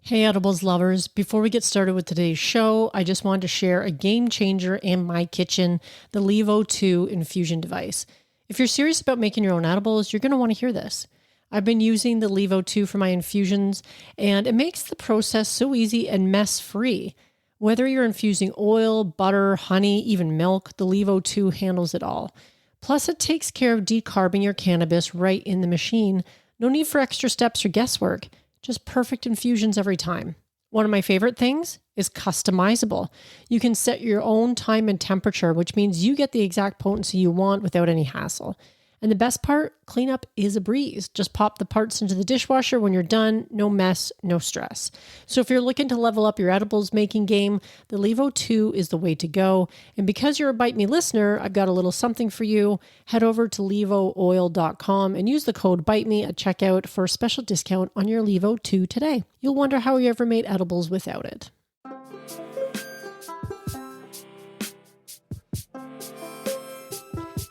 Hey, edibles lovers. Before we get started with today's show, I just wanted to share a game changer in my kitchen, the Levo 2 infusion device. If you're serious about making your own edibles, you're going to want to hear this. I've been using the Levo 2 for my infusions, and it makes the process so easy and mess-free. Whether you're infusing oil, butter, honey, even milk, the Levo 2 handles it all. Plus, it takes care of decarbing your cannabis right in the machine. No need for extra steps or guesswork. Just perfect infusions every time. One of my favorite things is customizable. You can set your own time and temperature, which means you get the exact potency you want without any hassle. And the best part, cleanup is a breeze. Just pop the parts into the dishwasher when you're done. No mess, no stress. So if you're looking to level up your edibles making game, the Levo 2 is the way to go. And because you're a Bite Me listener, I've got a little something for you. Head over to levooil.com and use the code BITEME at checkout for a special discount on your Levo 2 today. You'll wonder how you ever made edibles without it.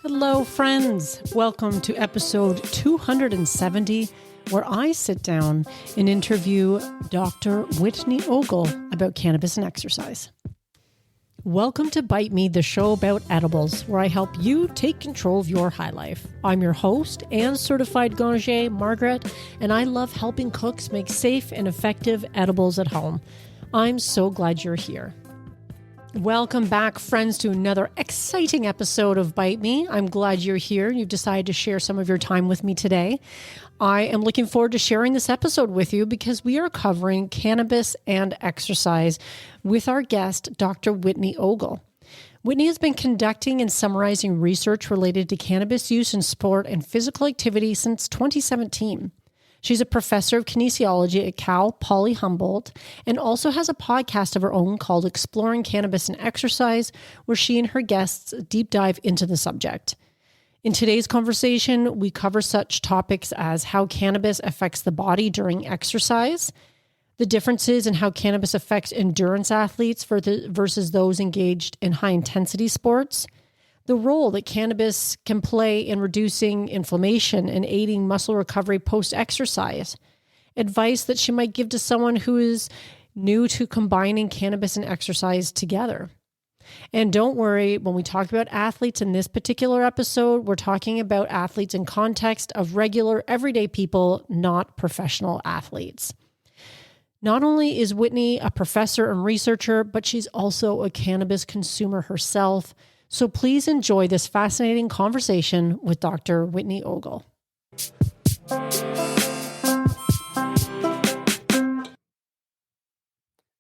Hello, friends. Welcome to episode 270, where I sit down and interview Dr. Whitney Ogle about cannabis and exercise. Welcome to Bite Me, the show about edibles, where I help you take control of your high life. I'm your host and certified ganger, Margaret, and I love helping cooks make safe and effective edibles at home. I'm so glad you're here. Welcome back, friends, to another exciting episode of Bite Me. I'm glad you're here. You've decided to share some of your time with me today. I am looking forward to sharing this episode with you because we are covering cannabis and exercise with our guest, Dr. Whitney Ogle. Whitney has been conducting and summarizing research related to cannabis use in sport and physical activity since 2017. She's a professor of kinesiology at Cal Poly Humboldt and also has a podcast of her own called Exploring Cannabis and Exercise, where she and her guests deep dive into the subject. In today's conversation, we cover such topics as how cannabis affects the body during exercise, the differences in how cannabis affects endurance athletes versus those engaged in high-intensity sports, the role that cannabis can play in reducing inflammation and aiding muscle recovery post-exercise, advice that she might give to someone who is new to combining cannabis and exercise together. And don't worry, when we talk about athletes in this particular episode, we're talking about athletes in context of regular, everyday people, not professional athletes. Not only is Whitney a professor and researcher, but she's also a cannabis consumer herself. So please enjoy this fascinating conversation with Dr. Whitney Ogle.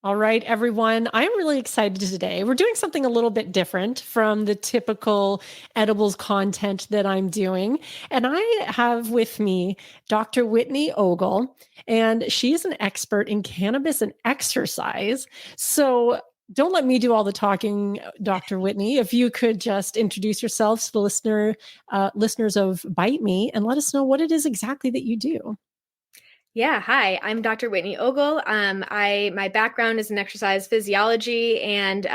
All right, everyone. I'm really excited today. We're doing something a little bit different from the typical edibles content that I'm doing. And I have with me Dr. Whitney Ogle, and she's an expert in cannabis and exercise. So don't let me do all the talking, Dr. Whitney. If you could just introduce yourselves to the listeners of Bite Me and let us know what it is exactly that you do. Yeah, hi, I'm Dr. Whitney Ogle. My background is in exercise physiology and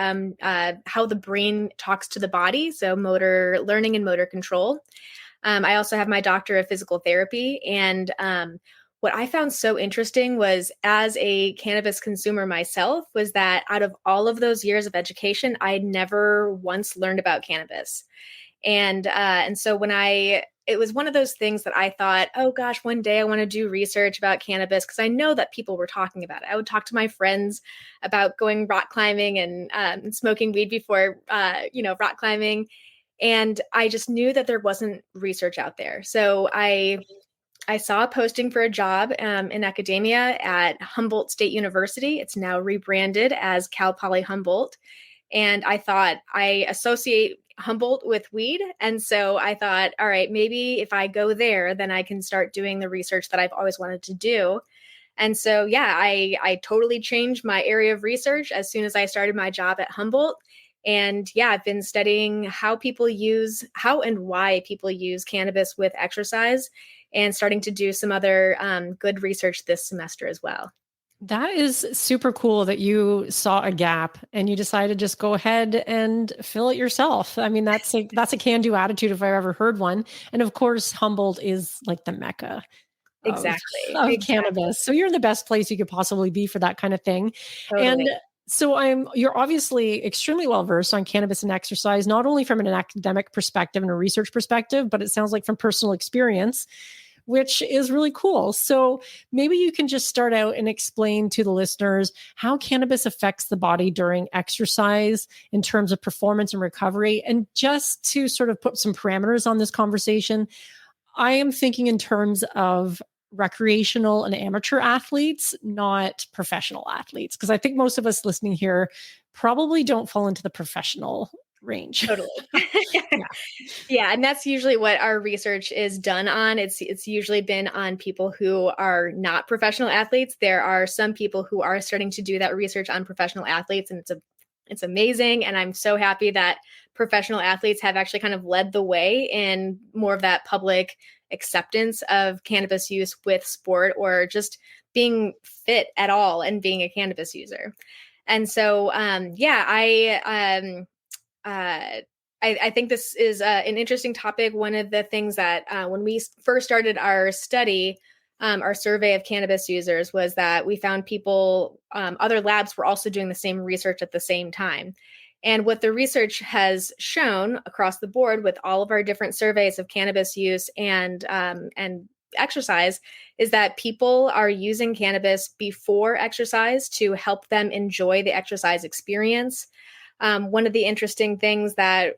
how the brain talks to the body, so motor learning and motor control. I also have my doctor of physical therapy, and what I found so interesting was, as a cannabis consumer myself, was that out of all of those years of education, I never once learned about cannabis. And so it was one of those things that I thought, oh gosh, one day I want to do research about cannabis because I know that people were talking about it. I would talk to my friends about going rock climbing and smoking weed before, rock climbing. And I just knew that there wasn't research out there. So I saw a posting for a job in academia at Humboldt State University. It's now rebranded as Cal Poly Humboldt. And I thought, I associate Humboldt with weed. And so I thought, all right, maybe if I go there, then I can start doing the research that I've always wanted to do. And so, yeah, I totally changed my area of research as soon as I started my job at Humboldt. And yeah, I've been studying how and why people use cannabis with exercise, and starting to do some other good research this semester as well. That is super cool that you saw a gap and you decided to just go ahead and fill it yourself. I mean, that's a can-do attitude if I ever heard one. And of course, Humboldt is like the Mecca of, Exactly. of Exactly. cannabis. So you're in the best place you could possibly be for that kind of thing. And Totally. so you're obviously extremely well versed on cannabis and exercise, not only from an academic perspective and a research perspective, but it sounds like from personal experience, which is really cool. So maybe you can just start out and explain to the listeners how cannabis affects the body during exercise in terms of performance and recovery. And just to sort of put some parameters on this conversation, I am thinking in terms of recreational and amateur athletes, not professional athletes, because I think most of us listening here probably don't fall into the professional range. Totally. Yeah. Yeah, and that's usually what our research is done on. It's usually been on people who are not professional athletes. There are some people who are starting to do that research on professional athletes, and it's amazing. And I'm so happy that professional athletes have actually kind of led the way in more of that public acceptance of cannabis use with sport, or just being fit at all and being a cannabis user. And so, I think this is an interesting topic. One of the things that when we first started our study, our survey of cannabis users, was that we found people, other labs were also doing the same research at the same time. And what the research has shown across the board with all of our different surveys of cannabis use and exercise is that people are using cannabis before exercise to help them enjoy the exercise experience. One of the interesting things that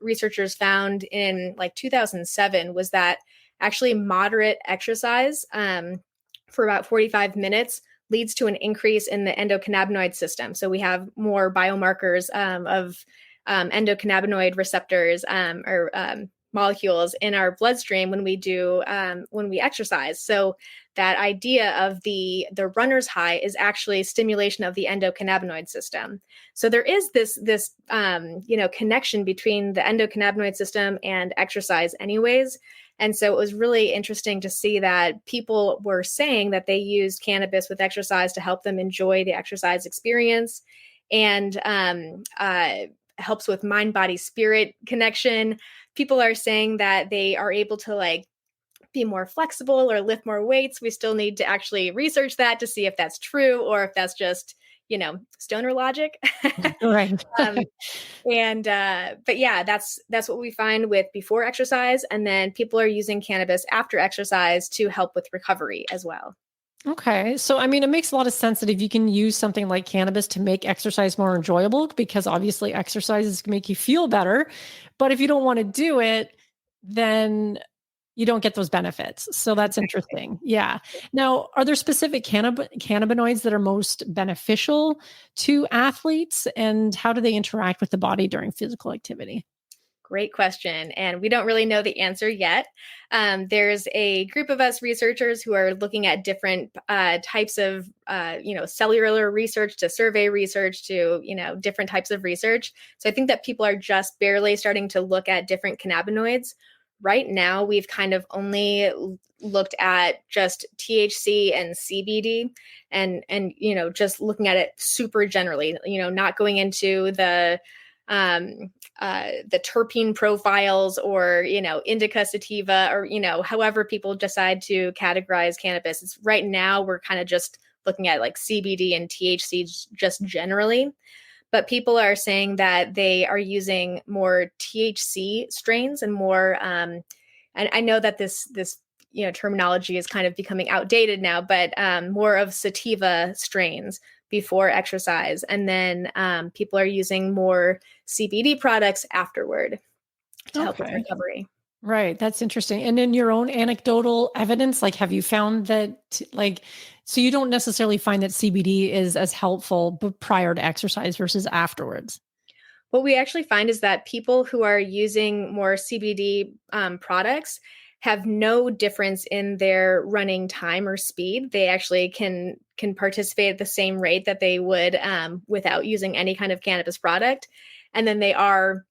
researchers found in like 2007 was that actually moderate exercise for about 45 minutes leads to an increase in the endocannabinoid system. So we have more biomarkers of endocannabinoid receptors or molecules in our bloodstream when we exercise. So that idea of the runner's high is actually stimulation of the endocannabinoid system. So there is this connection between the endocannabinoid system and exercise anyways. And so it was really interesting to see that people were saying that they used cannabis with exercise to help them enjoy the exercise experience, and helps with mind, body, spirit connection. People are saying that they are able to like be more flexible or lift more weights. We still need to actually research that to see if that's true or if that's just, stoner logic. Right. But yeah, that's what we find with before exercise. And then people are using cannabis after exercise to help with recovery as well. Okay. So, I mean, it makes a lot of sense that if you can use something like cannabis to make exercise more enjoyable, because obviously exercises can make you feel better. But if you don't want to do it, then you don't get those benefits. So that's interesting. Yeah. Now, are there specific cannabinoids that are most beneficial to athletes, and how do they interact with the body during physical activity? Great question. And we don't really know the answer yet. There's a group of us researchers who are looking at different types of, cellular research to survey research to, different types of research. So I think that people are just barely starting to look at different cannabinoids. Right now, we've kind of only looked at just THC and CBD and just looking at it super generally, not going into the terpene profiles or, indica sativa or, however people decide to categorize cannabis. It's right now we're kind of just looking at like CBD and THC just generally. But people are saying that they are using more THC strains and more, and I know that this terminology is kind of becoming outdated now, but more of sativa strains before exercise. And then people are using more CBD products afterward to help with recovery. Right. That's interesting. And in your own anecdotal evidence, like, have you found that, like, so you don't necessarily find that CBD is as helpful but prior to exercise versus afterwards? What we actually find is that people who are using more CBD products have no difference in their running time or speed. They actually can participate at the same rate that they would without using any kind of cannabis product. And then they are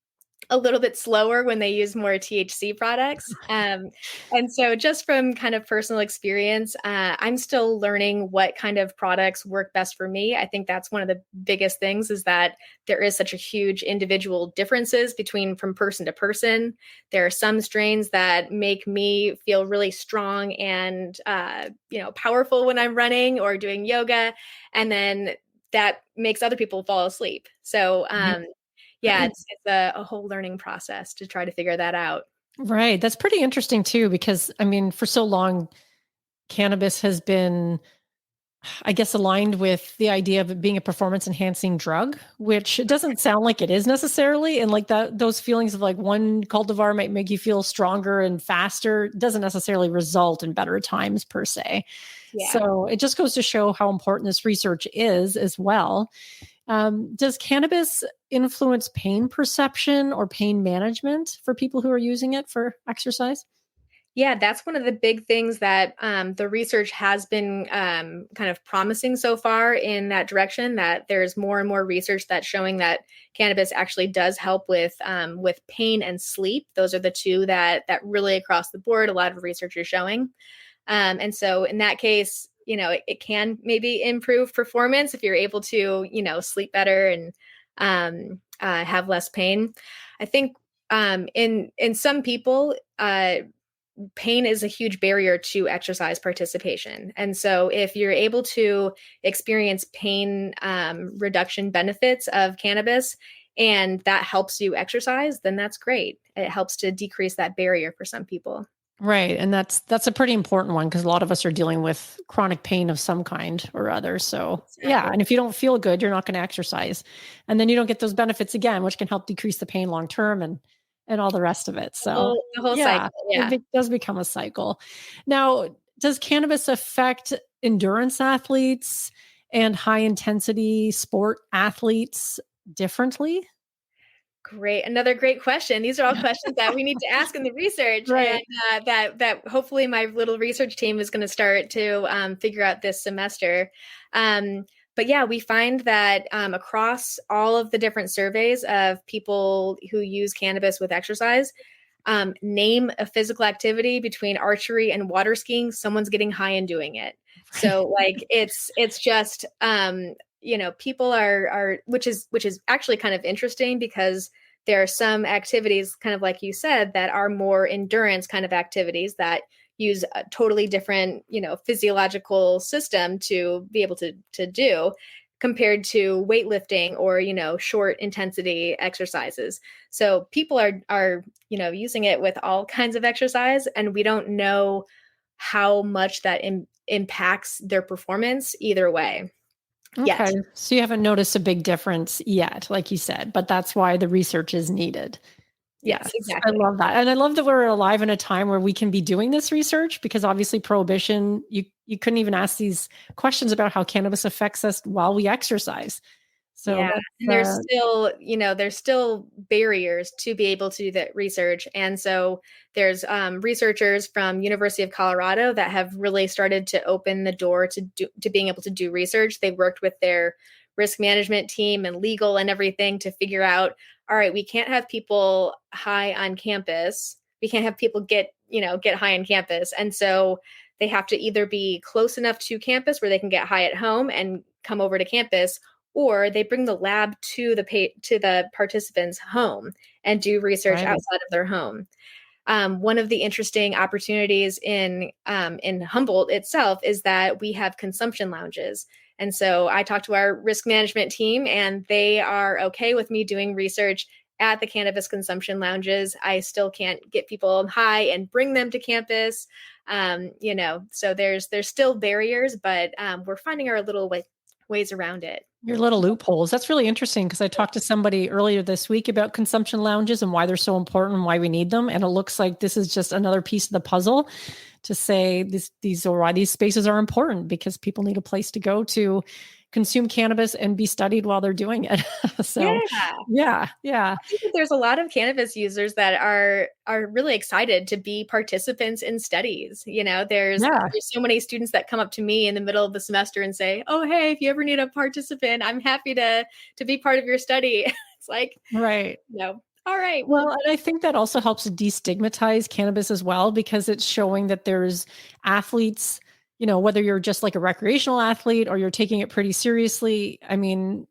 a little bit slower when they use more THC products. And so just from kind of personal experience, I'm still learning what kind of products work best for me. I think that's one of the biggest things is that there is such a huge individual differences from person to person. There are some strains that make me feel really strong and, powerful when I'm running or doing yoga. And then that makes other people fall asleep. So, yeah, it's a whole learning process to try to figure that out. Right. That's pretty interesting too, because I mean, for so long, cannabis has been, I guess, aligned with the idea of it being a performance enhancing drug, which it doesn't sound like it is necessarily. And like that, those feelings of like one cultivar might make you feel stronger and faster doesn't necessarily result in better times per se. Yeah. So it just goes to show how important this research is as well. Does cannabis influence pain perception or pain management for people who are using it for exercise? Yeah, that's one of the big things that the research has been kind of promising so far in that direction. That there's more and more research that's showing that cannabis actually does help with pain and sleep. Those are the two that really across the board a lot of research is showing. And so in that case, it can maybe improve performance if you're able to, sleep better and have less pain. I think in some people, pain is a huge barrier to exercise participation. And so if you're able to experience pain reduction benefits of cannabis and that helps you exercise, then that's great. It helps to decrease that barrier for some people. Right. And that's a pretty important one because a lot of us are dealing with chronic pain of some kind or other. So Exactly. yeah. And if you don't feel good, you're not going to exercise. And then you don't get those benefits again, which can help decrease the pain long term and all the rest of it. So The whole yeah, cycle. Yeah. it does become a cycle. Now, does cannabis affect endurance athletes and high intensity sport athletes differently? Great. Another great question. These are all questions that we need to ask in the research, Right. and that hopefully my little research team is going to start to figure out this semester. But yeah, we find that across all of the different surveys of people who use cannabis with exercise, name a physical activity between archery and water skiing, someone's getting high and doing it. So like it's just people are which is actually kind of interesting because there are some activities kind of like you said that are more endurance kind of activities that use a totally different physiological system to be able to do compared to weightlifting or short intensity exercises. So people are using it with all kinds of exercise, and we don't know how much that impacts their performance either way. Okay. Yet. So you haven't noticed a big difference yet, like you said, but that's why the research is needed. Yes, Yes, I exactly. love that. And I love that we're alive in a time where we can be doing this research because obviously prohibition, you couldn't even ask these questions about how cannabis affects us while we exercise. So Yeah, and there's still barriers to be able to do that research, and so there's researchers from University of Colorado that have really started to open the door to being able to do research. They worked with their risk management team and legal and everything to figure out, all right, we can't have people high on campus. We can't have people get high on campus, and so they have to either be close enough to campus where they can get high at home and come over to campus, or they bring the lab to the participants' home and do research right. outside of their home. One of the interesting opportunities in Humboldt itself is that we have consumption lounges. And so I talked to our risk management team, and they are okay with me doing research at the cannabis consumption lounges. I still can't get people high and bring them to campus. So there's still barriers, but we're finding our little ways around it. Your little loopholes. That's really interesting because I talked to somebody earlier this week about consumption lounges and why they're so important and why we need them. And it looks like this is just another piece of the puzzle to say these or why these spaces are important because people need a place to go to consume cannabis and be studied while they're doing it. So yeah. I think that there's a lot of cannabis users that are really excited to be participants in studies. There's so many students that come up to me in the middle of the semester and say, "Oh, hey, if you ever need a participant, I'm happy to be part of your study." It's like, right. All right. Well, Well, and I think that also helps to destigmatize cannabis as well, because it's showing that there's athletes, whether you're just like a recreational athlete or you're taking it pretty seriously. I mean,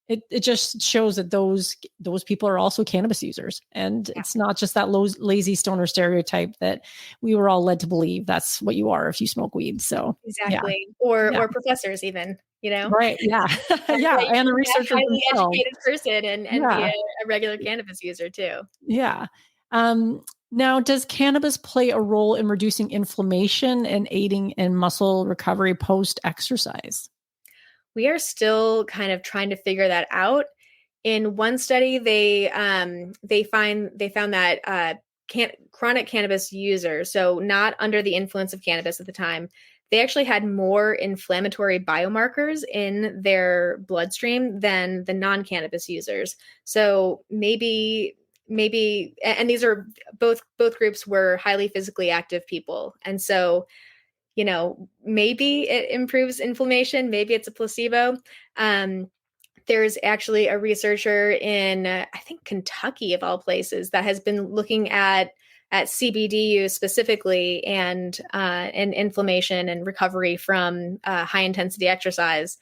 it just shows that those people are also cannabis users, and yeah, it's not just that lazy stoner stereotype that we were all led to believe that's what you are if you smoke weed. So yeah, exactly. yeah, Or professors even, right, yeah, yeah, that you and the can be a researchers highly themselves. educated person and be Yeah, a regular cannabis user too. yeah. Now, does cannabis play a role in reducing inflammation and aiding in muscle recovery post exercise? We are still kind of trying to figure that out. In one study, they found that chronic cannabis users, so not under the influence of cannabis at the time, they actually had more inflammatory biomarkers in their bloodstream than the non-cannabis users. So maybe, and these are both groups were highly physically active people, and so maybe it improves inflammation, maybe it's a placebo. Um, there's actually a researcher in I think Kentucky of all places that has been looking at CBD use specifically and inflammation and recovery from high intensity exercise.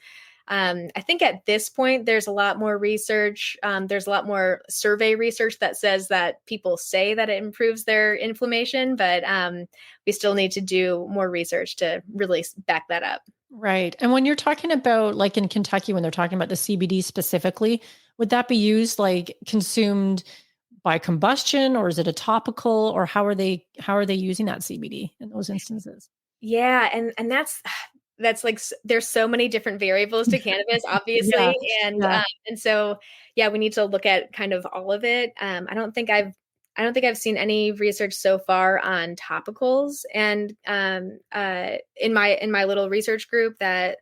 I think at this point there's a lot more research. There's a lot more survey research that says that people say that it improves their inflammation, but we still need to do more research to really back that up. Right. And when you're talking about, like in Kentucky, when they're talking about the CBD specifically, would that be used like consumed by combustion, or is it a topical, or how are they using that CBD in those instances? Yeah, and that's like there's so many different variables to cannabis, Yeah. obviously, Yeah. and so yeah, we need to look at kind of all of it. I don't think I've seen any research so far on topicals, and in my little research group that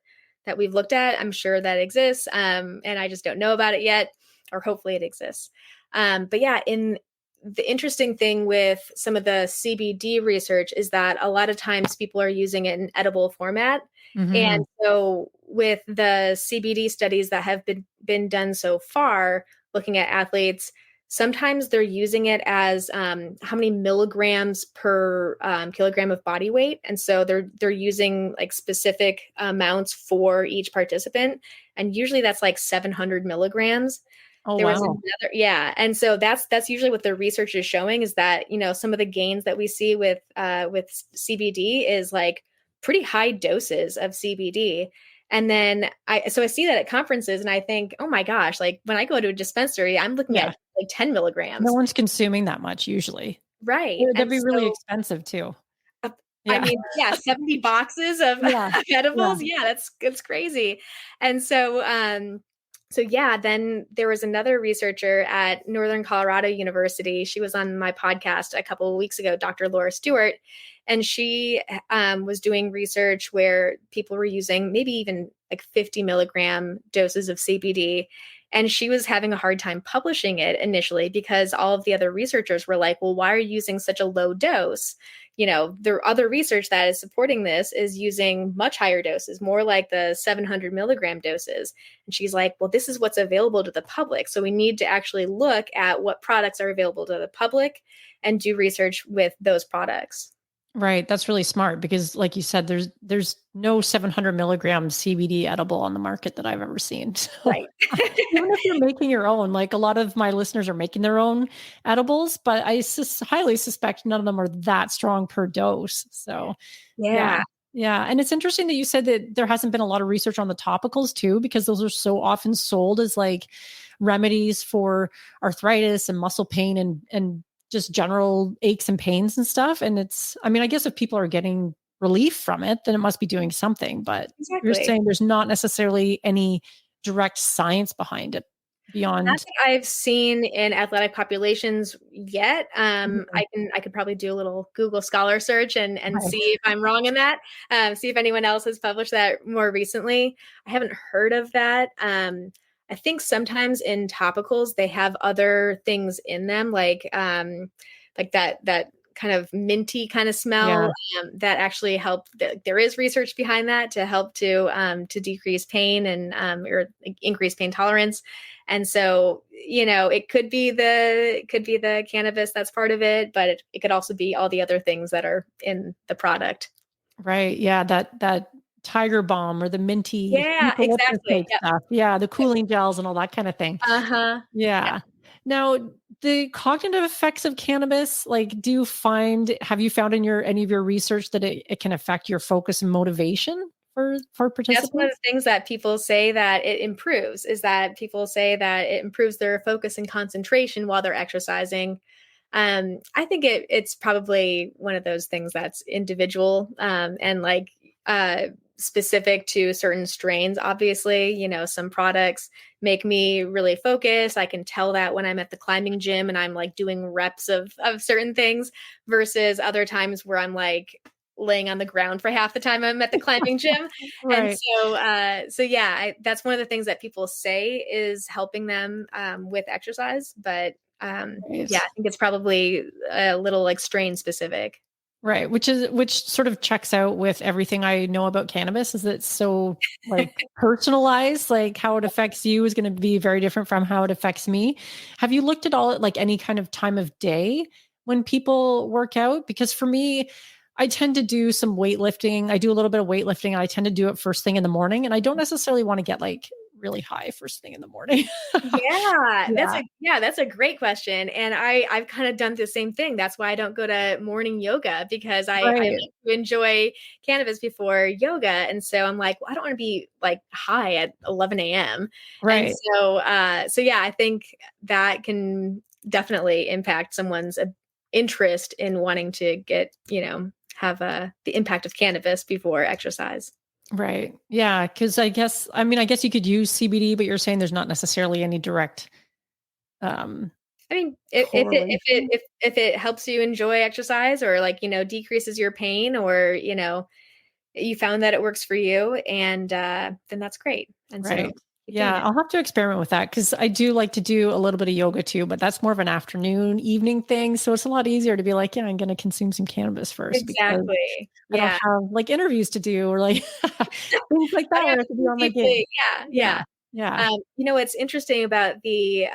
we've looked at, I'm sure that exists, and I just don't know about it yet, or hopefully it exists. But yeah, in the interesting thing with some of the CBD research is that a lot of times people are using it in edible format. And Mhm. so with the CBD studies that have been done so far, looking at athletes, sometimes they're using it as how many milligrams per kilogram of body weight, and so they're using like specific amounts for each participant, and usually that's like 700 milligrams. Oh, There was wow. another, yeah, and so that's usually what the research is showing, is that some of the gains that we see with CBD is like pretty high doses of CBD. And then I see that at conferences and I think, oh my gosh, like when I go to a dispensary, I'm looking at Yeah. like 10 No milligrams. one's consuming that much usually. Right. That'd And be really so expensive too. uh, I Yeah. mean, yeah, 70 boxes of Yeah. Yeah. edibles. Yeah, that's crazy. And so yeah, then there was another researcher at Northern Colorado University. She was on my podcast a couple of weeks ago, Dr. Laura Stewart, and she was doing research where people were using maybe even like 50 milligram doses of CBD. And she was having a hard time publishing it initially because all of the other researchers were like, well, why are you using such a low dose? The other research that is supporting this is using much higher doses, more like the 700 milligram doses. And she's like, well, this is what's available to the public. So we need to actually look at what products are available to the public and do research with those products. Right. That's really smart because, like you said, there's no 700 milligram CBD edible on the market that I've ever seen. So Right. even if you're making your own, like a lot of my listeners are making their own edibles, but I highly suspect none of them are that strong per dose. So yeah. Yeah. Yeah. And it's interesting that you said that there hasn't been a lot of research on the topicals too, because those are so often sold as like remedies for arthritis and muscle pain and just general aches and pains and stuff. And I mean, I guess if people are getting relief from it, then it must be doing something. But you're Exactly. saying there's not necessarily any direct science behind it Not beyond. that I've seen in athletic populations yet. Mhm. I could probably do a little Google Scholar search and Right. see if I'm wrong in that. See if anyone else has published that more recently. I haven't heard of that. I think sometimes in topicals they have other things in them, like that kind of minty kind of smell, Yeah. that actually help. There is research behind that to help to decrease pain and or increase pain tolerance. And so, it could be the cannabis that's part of it, but it could also be all the other things that are in the product. Right. Yeah. That tiger balm or the minty Yeah, eucalyptus exactly. type Yep. stuff. Yeah. The cooling gels and all that kind of thing. Uh-huh. Yeah. Yeah. Now, the cognitive effects of cannabis, like, have you found in any of your research that it can affect your focus and motivation for That's one of participants? the things that people say that it improves, is that people say that it improves their focus and concentration while they're exercising. I think it's probably one of those things that's individual, and like specific to certain strains. Obviously, some products make me really focus. I can tell that when I'm at the climbing gym and I'm like doing reps of certain things, versus other times where I'm like laying on the ground for half the time I'm at the climbing gym. And Right. so yeah, that's one of the things that people say is helping them with exercise. But yeah, Right. I think it's probably a little like strain specific. Right, which sort of checks out with everything I know about cannabis, is that it's so like personalized, like how it affects you is going to be very different from how it affects me. Have you looked at all at like any kind of time of day when people work out? Because for me, I tend to do some weightlifting. I do a little bit of weightlifting and I tend to do it first thing in the morning. And I don't necessarily want to get like really high first thing in the morning. Yeah, Yeah. that's a great question. And I've kind of done the same thing. That's why I don't go to morning yoga, because I Right. like to enjoy cannabis before yoga. And so I'm like, well, I don't want to be like high at 11 a.m. And Right. so yeah, I think that can definitely impact someone's interest in wanting to have the impact of cannabis before exercise. Right. Yeah. Cause I guess you could use CBD, but you're saying there's not necessarily any direct um, I mean, correlation. if it helps you enjoy exercise, or like, decreases your pain, or, you found that it works for you, and then that's great. And so Right. keep doing Yeah. it. I'll have to experiment with that because I do like to do a little bit of yoga too, but that's more of an afternoon, evening thing. So it's a lot easier to be like, yeah, I'm going to consume some cannabis first because Exactly. I don't Yeah. have like interviews to do or like things like I that have where I have to to be think on my game. deeply. Yeah. Yeah. Yeah. Yeah. What's interesting about the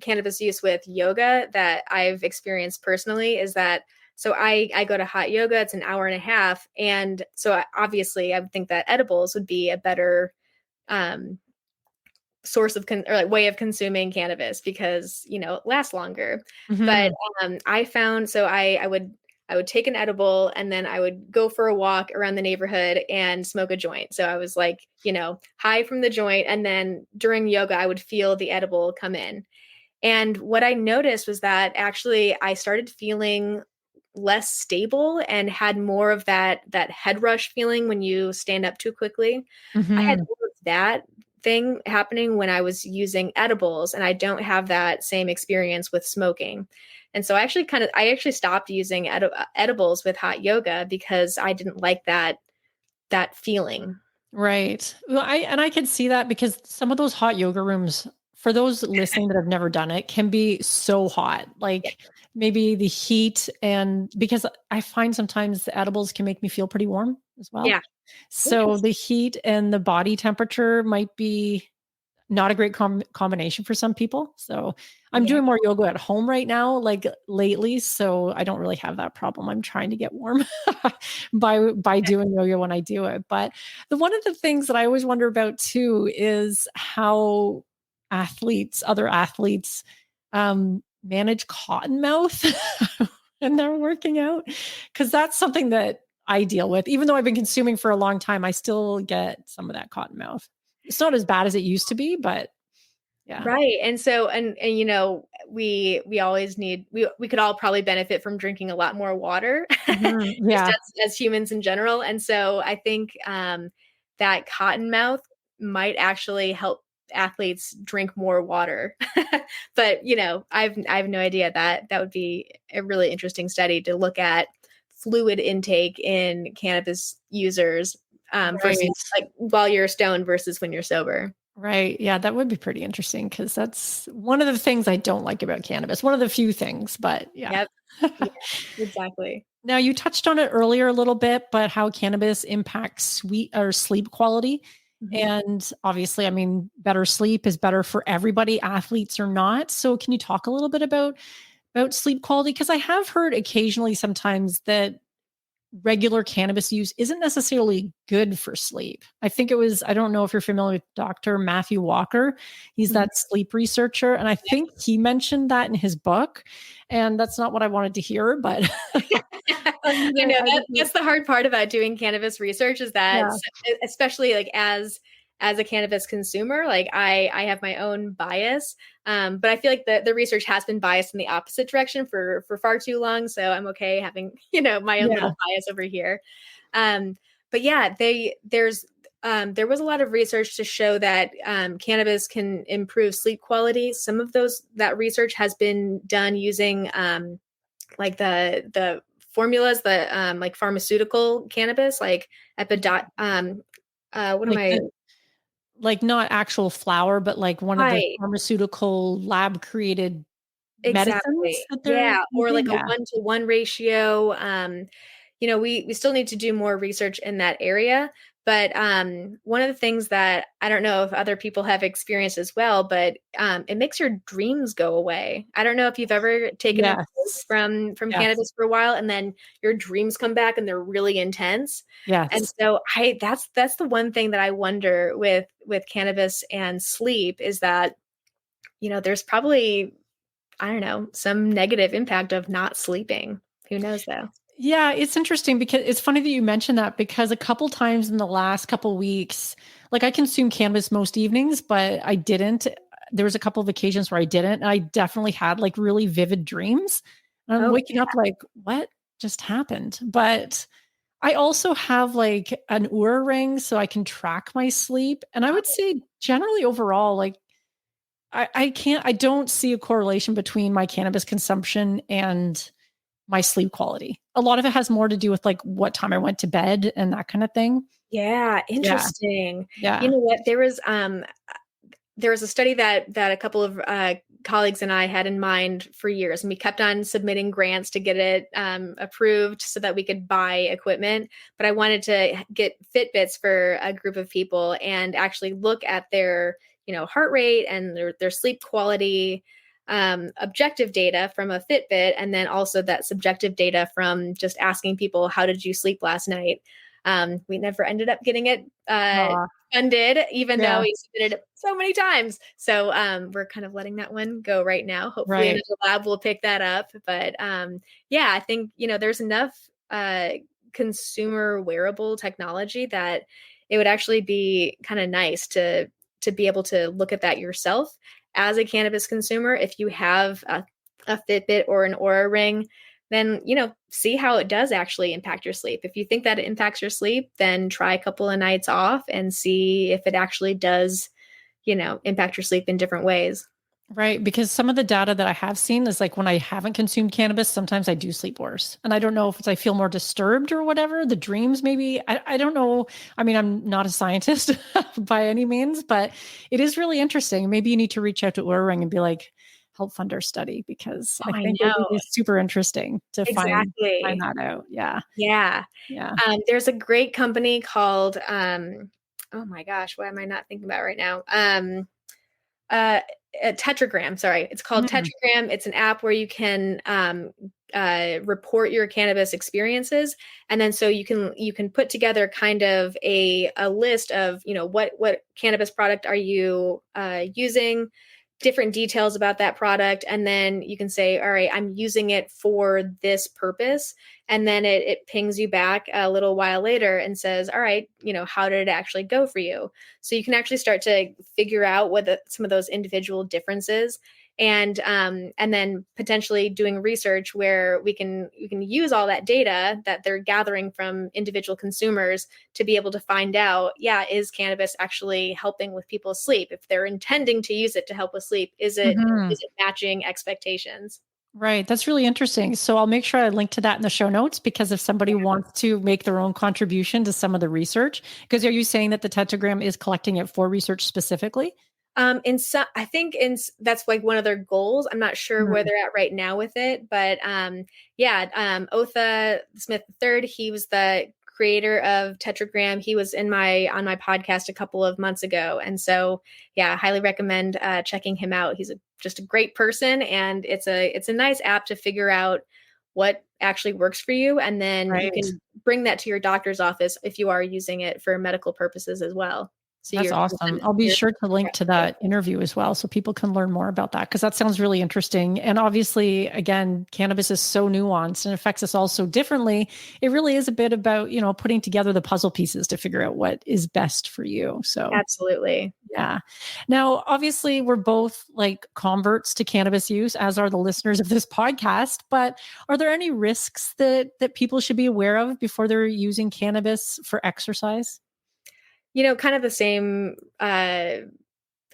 cannabis use with yoga that I've experienced personally is that, so I go to hot yoga. It's an hour and a half, and so obviously I would think that edibles would be a better um, source of or like way of consuming cannabis, because it lasts longer. But Hmm. I found, so I would take an edible, and then I would go for a walk around the neighborhood and smoke a joint. So I was like, high from the joint, and then during yoga I would feel the edible come in. And what I noticed was that actually I started feeling less stable and had more of that head rush feeling when you stand up too quickly. I had Hmm. more of that thing happening when I was using edibles, and I don't have that same experience with smoking. And so I actually stopped using edibles with hot yoga because I didn't like that feeling. Right. Well, I can see that because some of those hot yoga rooms, for those listening that have never done it, can be so hot. Yeah. Like maybe the heat, and because I find sometimes the edibles can make me feel pretty warm as well. Yeah. So Interesting. the heat and the body temperature might be not a great combination for some people. So I'm Yeah. doing more yoga at home right now, like lately. So I don't really have that problem. I'm trying to get warm by doing yoga when I do it. But one of the things that I always wonder about too is how other athletes, manage cotton mouth when they're working out. Cause that's something that I deal with. Even though I've been consuming for a long time, I still get some of that cotton mouth. It's not as bad as it used to be, but yeah. Right. And so and we always need we could all probably benefit from drinking a lot more water, Mhm. just Yeah. as humans in general. And so I think that cotton mouth might actually help athletes drink more water. But I have no idea. That would be a really interesting study to look at fluid intake in cannabis users, Right. versus like while you're stoned versus when you're sober. Right. Yeah, that would be pretty interesting because that's one of the things I don't like about cannabis. One of the few things, but yeah. Yep. Yeah, exactly. Now, you touched on it earlier a little bit, but how cannabis impacts sweet or sleep quality. Mhm. And obviously, I mean, better sleep is better for everybody, athletes or not. So, can you talk a little bit about sleep quality? Because I have heard occasionally sometimes that regular cannabis use isn't necessarily good for sleep. I think it was, I don't know if you're familiar with Dr. Matthew Walker. He's Mhm. that sleep researcher. And I think he mentioned that in his book. And that's not what I wanted to hear, but I know that's the hard part about doing cannabis research is that yeah. especially like as a cannabis consumer, like I have my own bias. But I feel like the research has been biased in the opposite direction for far too long. So I'm okay having, my own Yeah. little bias over here. But yeah, there was a lot of research to show that cannabis can improve sleep quality. Some of that research has been done using like the formulas, the like pharmaceutical cannabis, like epidot. What am Like I? like not actual flour, but like one of the Right. pharmaceutical lab created medicines Exactly. that they're Yeah, or using. like a Yeah. 1-to-1 ratio. We still need to do more research in that area. But one of the things that I don't know if other people have experienced as well, but it makes your dreams go away. I don't know if you've ever taken a break Yes. from Yes. cannabis for a while, and then your dreams come back and they're really intense. And Yes. so that's the one thing that I wonder with cannabis and sleep is that there's probably, I don't know, some negative impact of not sleeping. Who knows though? Yeah, it's interesting because it's funny that you mentioned that because a couple times in the last couple weeks, like I consume cannabis most evenings, but I didn't. There was a couple of occasions where I didn't, and I definitely had like really vivid dreams. And I'm Oh, waking up like, what just happened? But I also have like an Oura ring so I can track my sleep. And I would say generally overall, like I don't see a correlation between my cannabis consumption and my sleep quality. A lot of it has more to do with like what time I went to bed and that kind of thing. yeah, Yeah. interesting. You Yeah. know what? There was a study that a couple of colleagues and I had in mind for years, and we kept on submitting grants to get it approved so that we could buy equipment. But I wanted to get Fitbits for a group of people and actually look at their, heart rate and their sleep quality, objective data from a Fitbit, and then also that subjective data from just asking people, "How did you sleep last night?" We never ended up getting it Aw, funded, even though yeah. we submitted it so many times. So we're kind of letting that one go right now. Hopefully Right. another lab will pick that up. But yeah, I think, there's enough consumer wearable technology that it would actually be kind of nice to be able to look at that yourself as a cannabis consumer. If you have a Fitbit or an Aura ring, then see how it does actually impact your sleep. If you think that it impacts your sleep, then try a couple of nights off and see if it actually does impact your sleep in different ways. Right. Because some of the data that I have seen is like when I haven't consumed cannabis, sometimes I do sleep worse. And I don't know if it's I feel more disturbed or whatever. The dreams, maybe. I don't know. I mean, I'm not a scientist by any means, but it is really interesting. Maybe you need to reach out to Oura Ring and be like, help fund our study because Oh, I I think it know. would be super interesting to find Exactly. that out. Yeah. Yeah. Yeah. There's a great company called oh my gosh, what am I not thinking about right now? Uh, Tetragram. Sorry, it's called Mm. Tetragram. It's an app where you can report your cannabis experiences, and then so you can put together kind of a list of what cannabis product are you using, different details about that product, and then you can say, all right, I'm using it for this purpose, and then it pings you back a little while later and says, all right, how did it actually go for you? So you can actually start to figure out what some of those individual differences, and then potentially doing research where we can use all that data that they're gathering from individual consumers to be able to find out, yeah, is cannabis actually helping with people's sleep? If they're intending to use it to help with sleep, is it Mhm. is it matching expectations? Right. That's really interesting. So I'll make sure I link to that in the show notes because if somebody wants to make their own contribution to some of the research, because are you saying that the Tetragram is collecting it for research specifically? In some, I think that's like one of their goals. I'm not sure where Mhm. they're at right now with it, but yeah, Otha Smith III, he was the creator of Tetragram. He was on my podcast a couple of months ago, and so yeah, I highly recommend checking him out. He's just a great person, and it's a nice app to figure out what actually works for you, and then you Right. can bring that to your doctor's office if you are using it for medical purposes as well. So That's awesome. I'll be sure to link to that interview as well so people can learn more about that because that sounds really interesting. And obviously, again, cannabis is so nuanced and affects us all so differently. It really is a bit about, putting together the puzzle pieces to figure out what is best for you. So, Absolutely. yeah. Now, obviously, we're both like converts to cannabis use, as are the listeners of this podcast. But are there any risks that people should be aware of before they're using cannabis for exercise? Kind of the same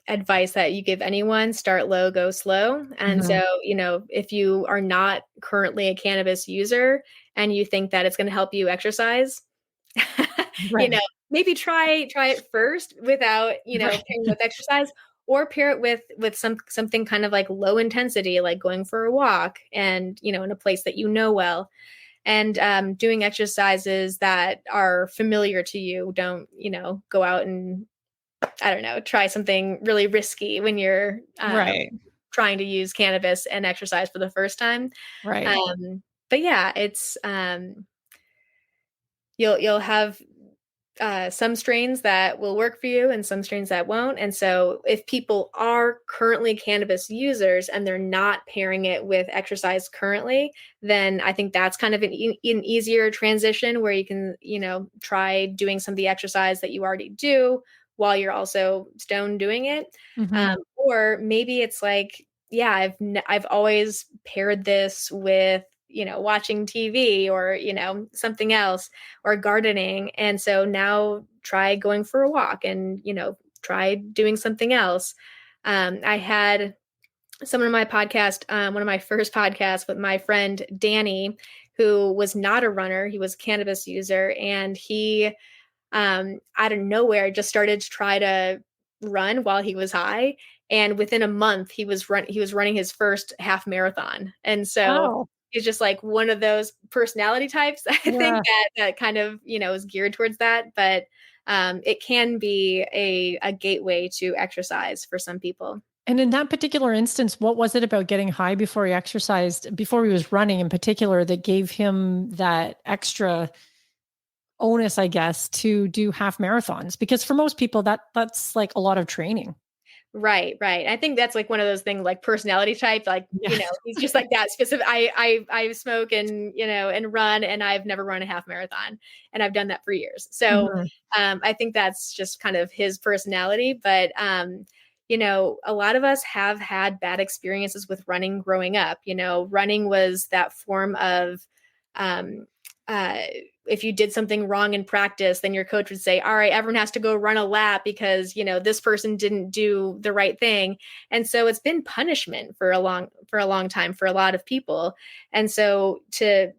advice that you give anyone: start low, go slow. And Mhm. so, if you are not currently a cannabis user and you think that it's going to help you exercise, you Right. know, maybe try it first without, Right. pairing with exercise, or pair it with something kind of like low intensity, like going for a walk and, in a place that well, and doing exercises that are familiar to you. Don't, go out and, I don't know, try something really risky when you're Right. trying to use cannabis and exercise for the first time. Right. But yeah, it's you'll have some strains that will work for you and some strains that won't. And so if people are currently cannabis users and they're not pairing it with exercise currently, then I think that's kind of an easier transition where you can, try doing some of the exercise that you already do while you're also stone doing it. Mhm. Or maybe it's like, yeah, I've always paired this with, watching TV or, something else, or gardening. And so now try going for a walk and, try doing something else. I had someone on my podcast, one of my first podcasts with my friend Danny, who was not a runner. He was a cannabis user, and he, out of nowhere, just started to try to run while he was high. And within a month, he was running his first half marathon. And so Wow. he's just like one of those personality types, I think, Yeah. that kind of, is geared towards that. But it can be a gateway to exercise for some people. And in that particular instance, what was it about getting high before he exercised, before he was running in particular, that gave him that extra onus, I guess, to do half marathons? Because for most people, that's like a lot of training. Right, right. I think that's like one of those things, like personality type, like, Yeah. he's just like that specific. I smoke and, and run, and I've never run a half marathon, and I've done that for years. So Mhm. I think that's just kind of his personality. But a lot of us have had bad experiences with running growing up. Running was that form of um uh if you did something wrong in practice, then your coach would say, all right, everyone has to go run a lap because, this person didn't do the right thing. And so it's been punishment for a long time for a lot of people. And so to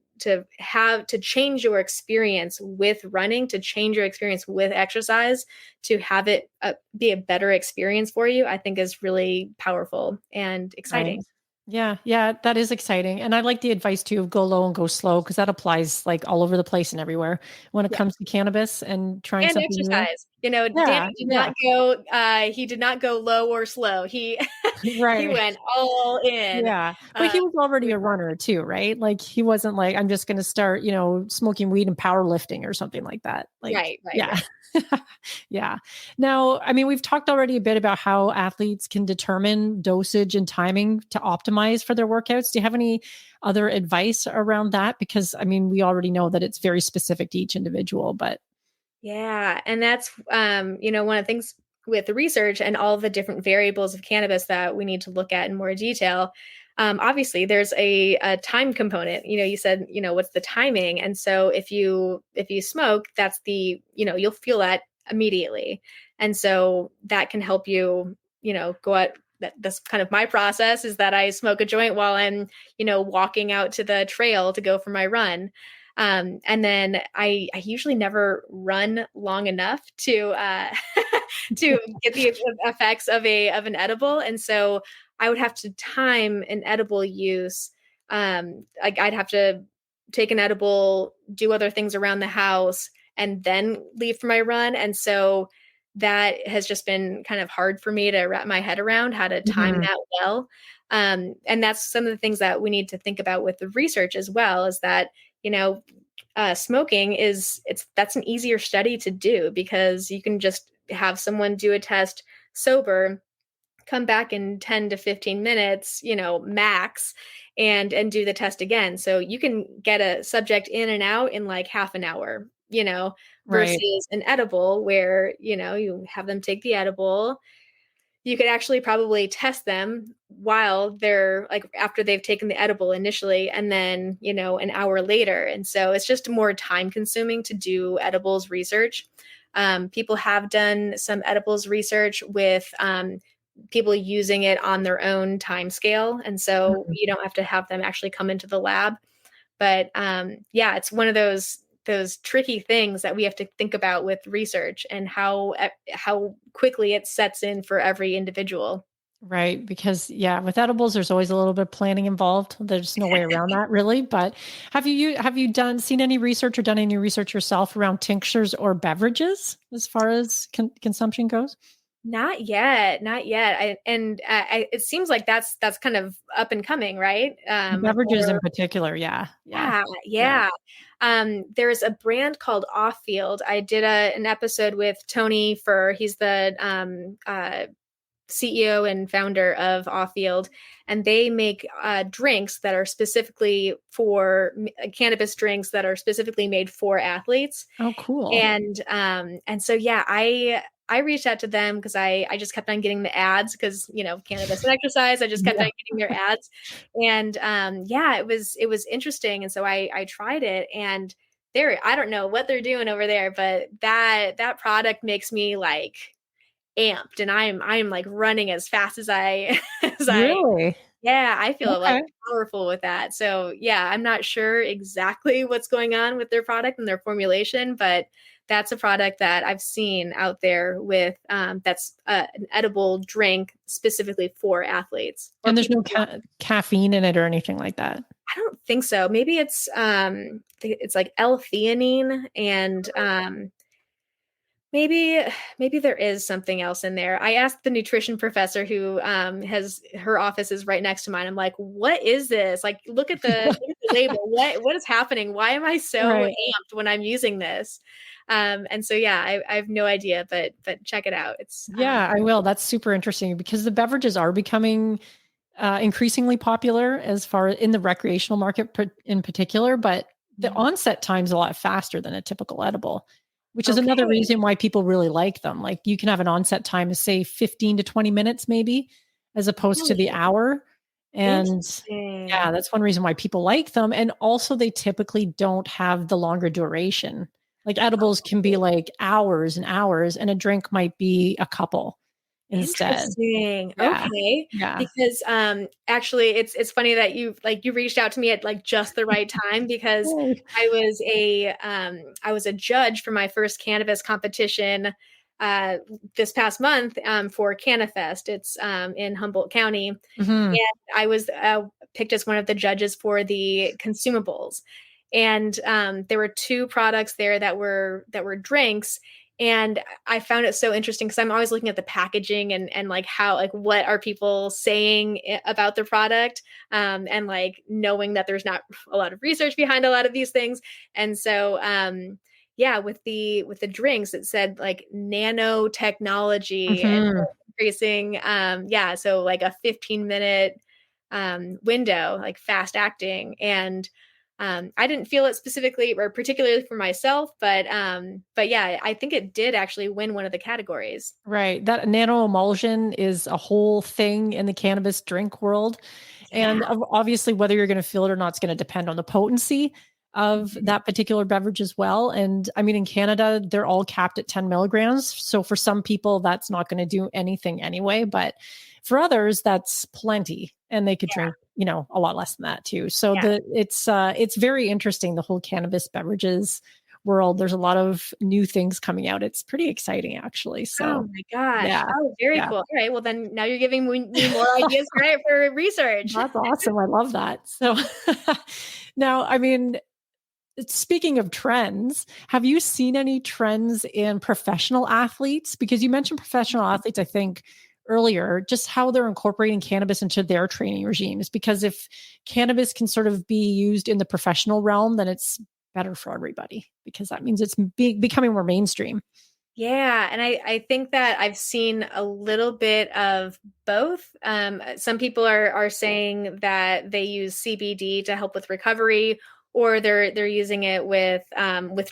change your experience with running, to change your experience with exercise, to have it be a better experience for you, I think is really powerful and Right. exciting. Yeah, yeah, that is exciting. And I like the advice too of go low and go slow because that applies like all over the place and everywhere when it Yeah. comes to cannabis and trying And something new. exercise. Danny Yeah, did yeah. not go, he did not go low or slow. He he Right. went all in. Yeah. But Uh, he was already with a runner too, right? Like he wasn't like, I'm just going to start, smoking weed and powerlifting or something like that. Like, right, right, yeah. right. Yeah. Now, I mean, we've talked already a bit about how athletes can determine dosage and timing to optimize for their workouts. Do you have any other advice around that? Because I mean, we already know that it's very specific to each individual, but Yeah, and that's one of the things with the research and all the different variables of cannabis that we need to look at in more detail. Obviously, there's a time component. You said, what's the timing, and so if you smoke, that's you'll feel that immediately, and so that can help you, go out that's kind of my process, is that I smoke a joint while I'm, walking out to the trail to go for my run. And then I usually never run long enough to to get the effects of an edible. And so I would have to time an edible use. Like I'd have to take an edible, do other things around the house, and then leave for my run. And so that has just been kind of hard for me to wrap my head around how to time that well. And that's some of the things that we need to think about with the research as well, is that, smoking that's an easier study to do, because you can just have someone do a test sober, come back in 10 to 15 minutes, max, and do the test again. So you can get a subject in and out in like half an hour, versus an edible where, you have them take the edible. You could actually probably test them while they're like after they've taken the edible initially, and then, an hour later. And so it's just more time consuming to do edibles research. People have done some edibles research with people using it on their own time scale. And so you don't have to have them actually come into the lab. But it's one of those tricky things that we have to think about with research, and how quickly it sets in for every individual. Right. Because with edibles, there's always a little bit of planning involved. There's no way around that really. But have you seen any research or done any research yourself around tinctures or beverages as far as consumption goes? Not yet. It seems like that's kind of up and coming, right? Beverages in particular. Yeah. There's a brand called Off Field. I did an episode with Tony Furr. He's the CEO and founder of Off Field, and they make drinks that are specifically for cannabis drinks that are specifically made for athletes. Oh, cool. And so I reached out to them because I just kept on getting the ads, because, cannabis and exercise, I just kept on getting their ads. And it was interesting. And so I tried it, and I don't know what they're doing over there, but that product makes me like amped, and I'm like running as fast as I really? I feel like powerful with that. So I'm not sure exactly what's going on with their product and their formulation, but that's a product that I've seen out there with that's an edible drink specifically for athletes. And there's no caffeine in it or anything like that? I don't think so. Maybe it's like L-theanine, and maybe there is something else in there. I asked the nutrition professor who has her office is right next to mine. I'm like, what is this? Like, look at the label. What is happening? Why am I so amped when I'm using this? And so, I have no idea, but check it out. It's I will. That's super interesting, because the beverages are becoming increasingly popular as far in the recreational market in particular, but the onset time's a lot faster than a typical edible, which is another reason why people really like them. Like, you can have an onset time of say 15 to 20 minutes, maybe, as opposed to the hour. And that's one reason why people like them. And also they typically don't have the longer duration. Like, edibles can be like hours and hours, and a drink might be a couple instead. Interesting. Okay. Yeah. Because actually it's funny that you reached out to me at like just the right time, because I was a judge for my first cannabis competition this past month for CannaFest. It's in Humboldt County. And I was picked as one of the judges for the consumables. And there were two products there that were drinks. And I found it so interesting, because I'm always looking at the packaging and like how, like, what are people saying about the product, and like knowing that there's not a lot of research behind a lot of these things. And so, with the drinks, it said like nanotechnology and increasing, so like a 15-minute window, like fast acting. And I didn't feel it specifically or particularly for myself, but I think it did actually win one of the categories. Right. That nanoemulsion is a whole thing in the cannabis drink world. And obviously, whether you're going to feel it or not, it's going to depend on the potency. of that particular beverage as well. And I mean, in Canada, they're all capped at 10 milligrams. So for some people, that's not going to do anything anyway. But for others, that's plenty. And they could drink, a lot less than that too. So it's very interesting, the whole cannabis beverages world. There's a lot of new things coming out. It's pretty exciting, actually. So, oh my gosh. yeah. Oh, very cool. All right. Well, then now you're giving me more ideas for research. That's awesome. I love that. So now, I mean, speaking of trends, have you seen any trends in professional athletes? Because you mentioned professional athletes, I think, earlier, just how they're incorporating cannabis into their training regimes. Because if cannabis can sort of be used in the professional realm, then it's better for everybody, because that means it's becoming more mainstream. Yeah. And I think that I've seen a little bit of both. Some people are saying that they use CBD to help with recovery, or they're using it with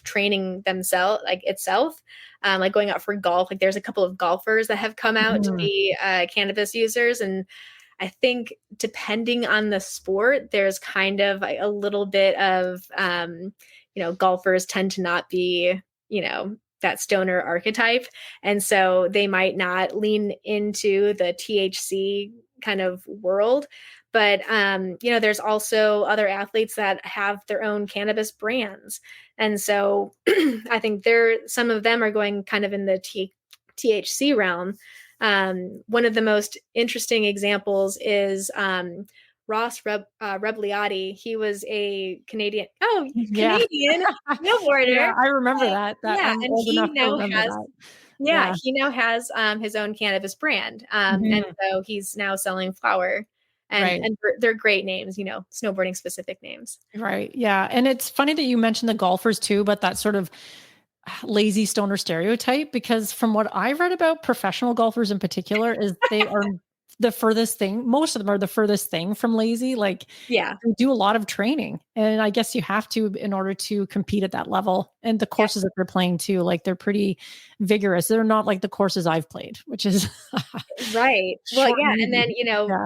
training themselves, like itself, like going out for golf. Like there's a couple of golfers that have come out to be cannabis users. And I think depending on the sport, there's kind of a little bit of, golfers tend to not be, that stoner archetype. And so they might not lean into the THC kind of world. But, there's also other athletes that have their own cannabis brands. And so I think some of them are going kind of in the THC realm. One of the most interesting examples is Ross Rebliati. He was a Canadian snowboarder. Yeah, I remember that. And he now has his own cannabis brand. And so he's now selling flower. And they're great names, snowboarding specific names. Right. Yeah. And it's funny that you mentioned the golfers too, but that sort of lazy stoner stereotype, because from what I've read about professional golfers in particular, is they are the furthest thing. Most of them are the furthest thing from lazy. Like, they do a lot of training, and I guess you have to in order to compete at that level. And the courses that they're playing too, like they're pretty vigorous. They're not like the courses I've played, which is right. Well, yeah. And then,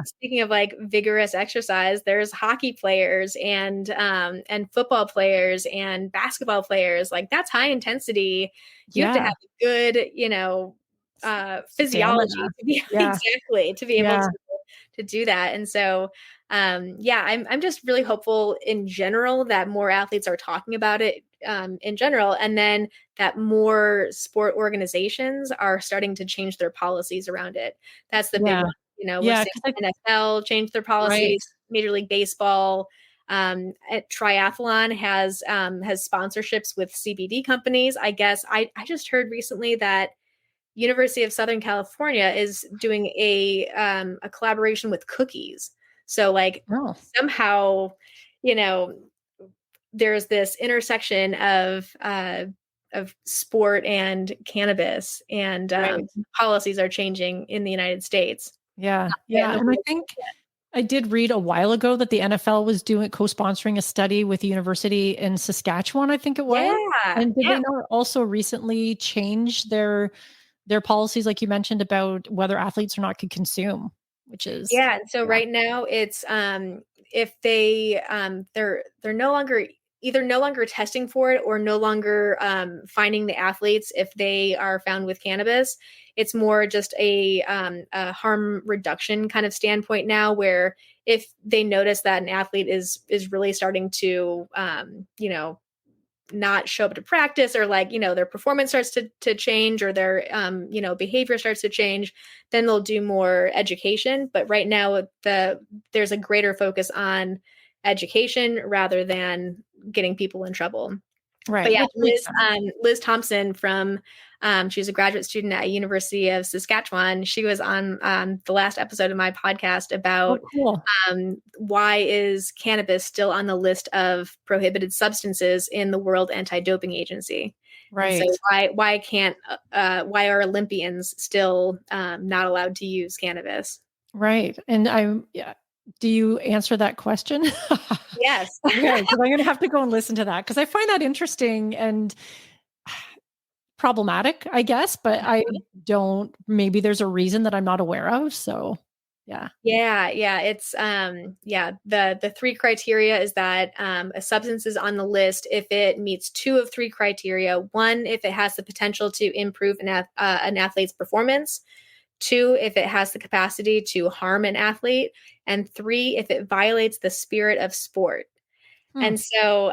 speaking of like vigorous exercise, there's hockey players and football players and basketball players. Like that's high intensity. You have to have good, physiology to be to be able to do that. And so I'm just really hopeful in general that more athletes are talking about it in general, and then that more sport organizations are starting to change their policies around it. That's the big one. We're seeing NFL change their policies, Major League Baseball, triathlon has sponsorships with CBD companies. I guess I just heard recently that University of Southern California is doing a collaboration with cookies. So like somehow, there's this intersection of sport and cannabis, and policies are changing in the United States. Yeah. And I think I did read a while ago that the NFL was co-sponsoring a study with the university in Saskatchewan, I think it was. Yeah. And did they not also recently change their policies, like you mentioned, about whether athletes or not could consume, which is so right now it's if they they're no longer testing for it, or no longer finding the athletes if they are found with cannabis. It's more just a harm reduction kind of standpoint now, where if they notice that an athlete is really starting to not show up to practice, or like, their performance starts to change, or their, behavior starts to change, then they'll do more education. But right now there's a greater focus on education rather than getting people in trouble. Right. But yeah, Liz Thompson from, she's a graduate student at University of Saskatchewan. She was on the last episode of my podcast about why is cannabis still on the list of prohibited substances in the World Anti-Doping Agency. Right. And so why are Olympians still not allowed to use cannabis? Right. And do you answer that question? Yes. Okay, because I'm going to have to go and listen to that, because I find that interesting and problematic, I guess, but maybe there's a reason that I'm not aware of. So Yeah. Yeah. It's the three criteria is that a substance is on the list if it meets two of three criteria. One, if it has the potential to improve an athlete's performance. Two, if it has the capacity to harm an athlete. And three, if it violates the spirit of sport. Hmm. And so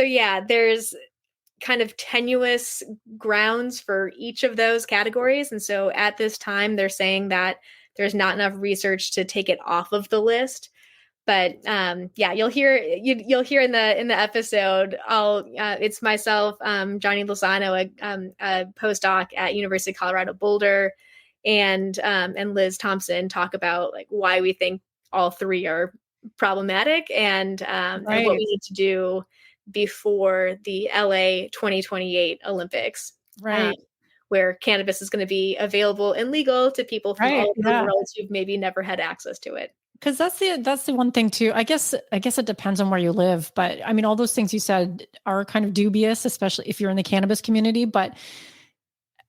yeah, there's kind of tenuous grounds for each of those categories. And so at this time, they're saying that there's not enough research to take it off of the list. But yeah, you'll hear in the episode. It's myself, Johnny Lozano, a postdoc at University of Colorado Boulder, and Liz Thompson talk about like why we think all three are problematic and what we need to do before the LA 2028 Olympics, Right. where cannabis is going to be available and legal to people from all over the world who've maybe never had access to it. Because that's the one thing too. I guess it depends on where you live, but I mean, all those things you said are kind of dubious, especially if you're in the cannabis community. But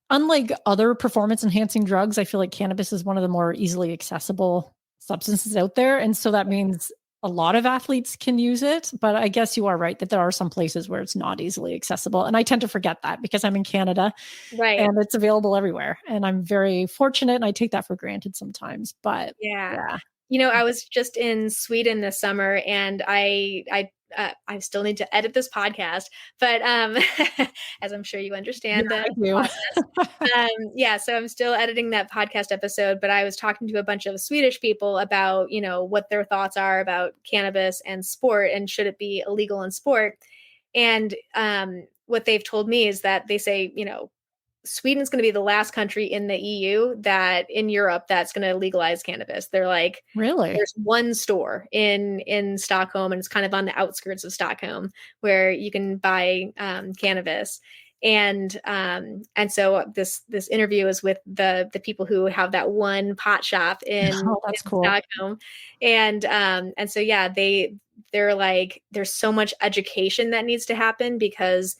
unlike other performance enhancing drugs, I feel like cannabis is one of the more easily accessible substances out there, and so that means a lot of athletes can use it. But I guess you are right that there are some places where it's not easily accessible, and I tend to forget that because I'm in Canada, right? And it's available everywhere, and I'm very fortunate, and I take that for granted sometimes. But yeah. You know, I was just in Sweden this summer, and I still need to edit this podcast, but as I'm sure you understand, I do. So I'm still editing that podcast episode. But I was talking to a bunch of Swedish people about what their thoughts are about cannabis and sport, and should it be illegal in sport? And what they've told me is that they say, Sweden's going to be the last country in the EU in Europe that's going to legalize cannabis. They're like, really? There's one store in Stockholm, and it's kind of on the outskirts of Stockholm where you can buy cannabis. And so this interview is with the people who have that one pot shop in cool. Stockholm, and so yeah, they're like, there's so much education that needs to happen because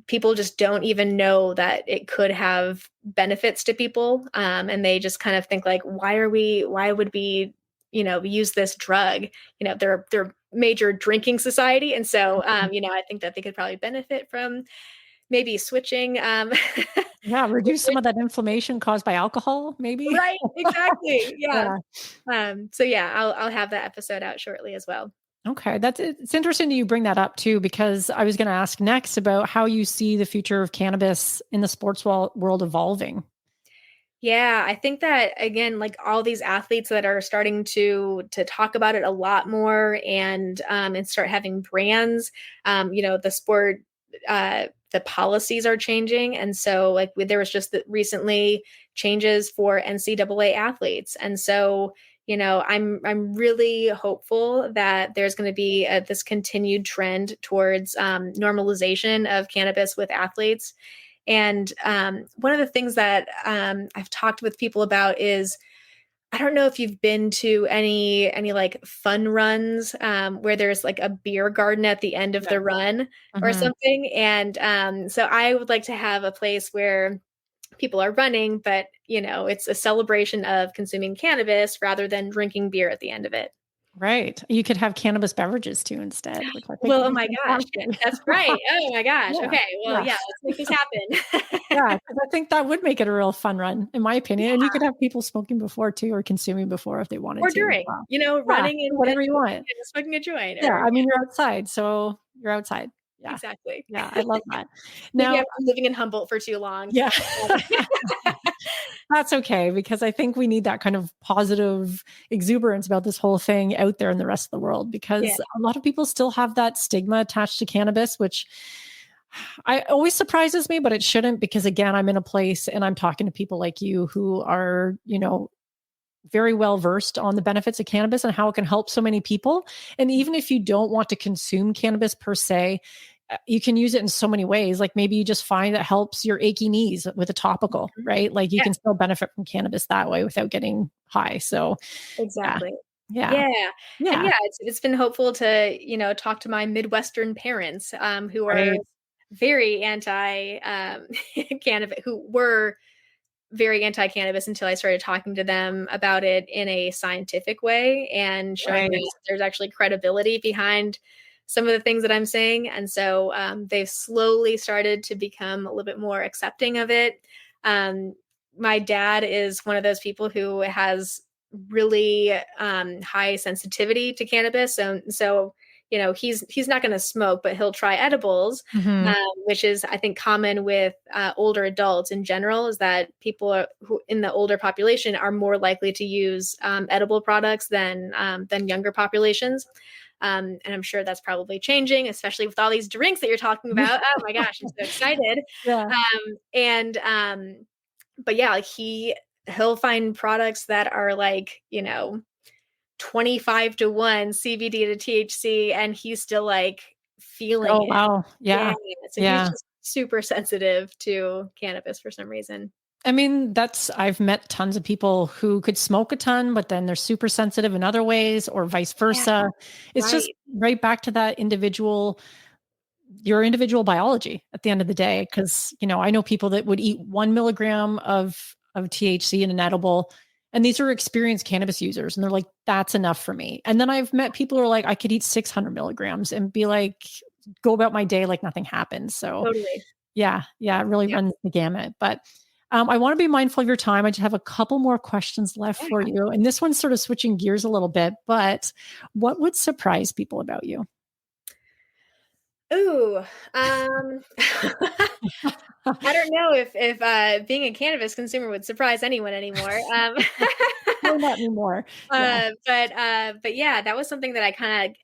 people just don't even know that it could have benefits to people. And they just kind of think like, why would we, use this drug? They're major drinking society. And so, I think that they could probably benefit from maybe switching. Reduce some of that inflammation caused by alcohol, maybe. Right. Exactly. Yeah. So yeah, I'll have that episode out shortly as well. Okay. It's interesting that you bring that up too, because I was going to ask next about how you see the future of cannabis in the sports world evolving. Yeah, I think that again, like all these athletes that are starting to talk about it a lot more and start having brands, the sport, the policies are changing, and so like there was just recently changes for NCAA athletes, and so I'm really hopeful that there's going to be this continued trend towards normalization of cannabis with athletes. And one of the things that I've talked with people about is, I don't know if you've been to any like fun runs where there's like a beer garden at the end of the run or something. And so I would like to have a place where people are running, but it's a celebration of consuming cannabis rather than drinking beer at the end of it. Right. You could have cannabis beverages too instead, which I think oh my gosh, that's right. Oh my gosh. Okay. Well, yeah, let's make this happen. Yeah, because I think that would make it a real fun run, in my opinion. And you could have people smoking before too, or consuming before if they wanted to. Or during, running and whatever you want. Smoking a joint. Yeah, I mean, you're outside, so you're outside. Yeah, exactly. Yeah, I love that. Now, maybe I'm living in Humboldt for too long. Yeah. That's okay, because I think we need that kind of positive exuberance about this whole thing out there in the rest of the world, because a lot of people still have that stigma attached to cannabis, which always surprises me, but it shouldn't, because again, I'm in a place and I'm talking to people like you who are, very well versed on the benefits of cannabis and how it can help so many people. And even if you don't want to consume cannabis per se, you can use it in so many ways. Like maybe you just find that helps your achy knees with a topical, right? Like you can still benefit from cannabis that way without getting high. So exactly. Yeah. And it's been hopeful to, talk to my Midwestern parents who are very anti cannabis, who were very anti-cannabis until I started talking to them about it in a scientific way and showing that there's actually credibility behind some of the things that I'm saying. And so they've slowly started to become a little bit more accepting of it. My dad is one of those people who has really high sensitivity to cannabis. So you know, he's not going to smoke, but he'll try edibles, which is, I think, common with older adults in general, is that people who in the older population are more likely to use edible products than younger populations. And I'm sure that's probably changing, especially with all these drinks that you're talking about. Oh my gosh, I'm so excited. Yeah. But yeah, like he'll find products that are like, you know, 25-1 CBD to THC, and he's still like feeling it. Wow. Yeah. So he's just super sensitive to cannabis for some reason. I mean, I've met tons of people who could smoke a ton, but then they're super sensitive in other ways, or vice versa. It's just right back to that your individual biology at the end of the day. Cause, you know, I know people that would eat 1 milligram of THC in an edible, and these are experienced cannabis users. And they're like, that's enough for me. And then I've met people who are like, I could eat 600 milligrams and be like, go about my day like nothing happened. So totally. Yeah, it really runs the gamut. But I want to be mindful of your time. I just have a couple more questions left for you. And this one's sort of switching gears a little bit, but what would surprise people about you? Ooh, I don't know if being a cannabis consumer would surprise anyone anymore. No, not anymore. But yeah, that was something that I kind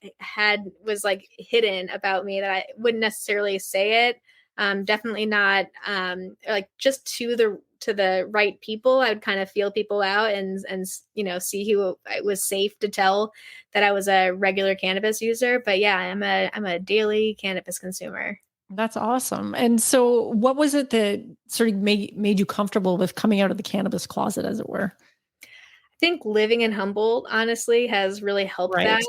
of was like hidden about me, that I wouldn't necessarily say it. Definitely not like just to the right people. I would kind of feel people out and you know, see who it was safe to tell that I was a regular cannabis user. But yeah, I'm a daily cannabis consumer. That's awesome. And so what was it that sort of made you comfortable with coming out of the cannabis closet, as it were? I think living in Humboldt, honestly, has really helped that.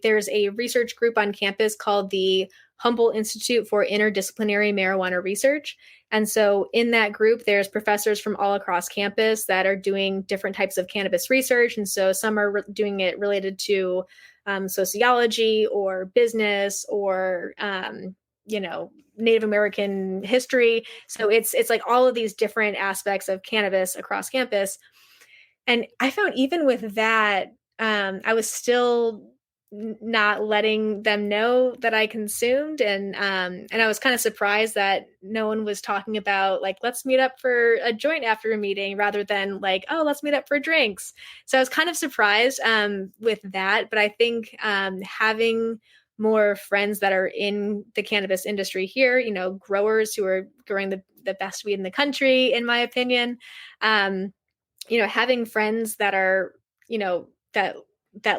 There's a research group on campus called the Humboldt Institute for Interdisciplinary Marijuana Research. And so in that group, there's professors from all across campus that are doing different types of cannabis research. And so some are doing it related to sociology or business or, you know, Native American history. So it's like all of these different aspects of cannabis across campus. And I found even with that, I was still not letting them know that I consumed. And I was kind of surprised that no one was talking about like, let's meet up for a joint after a meeting, rather than like, oh, let's meet up for drinks. So I was kind of surprised with that. But I think having more friends that are in the cannabis industry here, you know, growers who are growing the best weed in the country, in my opinion, you know, having friends that are, you know, that